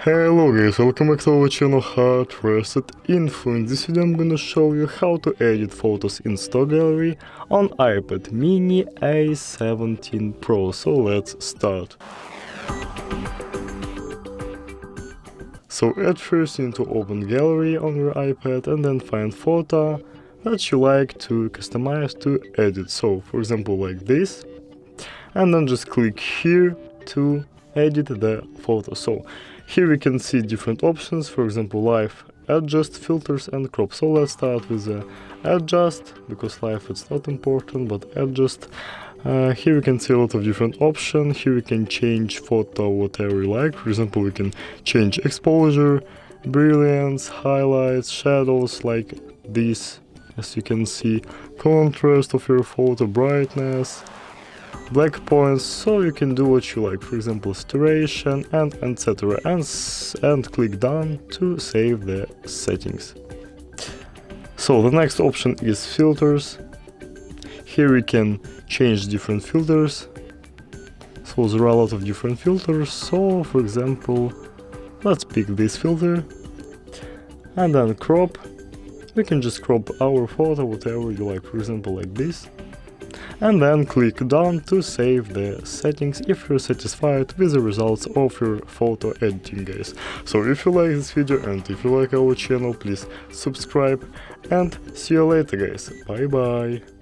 Hello guys, welcome back to our channel HardReset.Info. In this video I'm gonna show you how to edit photos in stock gallery on iPad mini A17 Pro. So let's start. So at first you need to open gallery on your iPad and then find photo that you like to customize to edit. So for example like this, and then just click here to edit the photo. So here we can see different options, for example live, adjust, filters and crop. So let's start with the adjust, because live it's not important, but adjust. Here we can see a lot of different options. Here we can change photo whatever you like. For example, we can change exposure, brilliance, highlights, shadows like this, as you can see, contrast of your photo, brightness, black points. So you can do what you like, for example saturation and etc, and click done to save the settings. So the next option is filters. Here we can change different filters. So there are a lot of different filters. So for example, let's pick this filter and then crop. We can just crop our photo whatever you like, for example like this, and then click done to save the settings if you're satisfied with the results of your photo editing, guys. So if you like this video and if you like our channel, please subscribe and see you later, guys. Bye bye.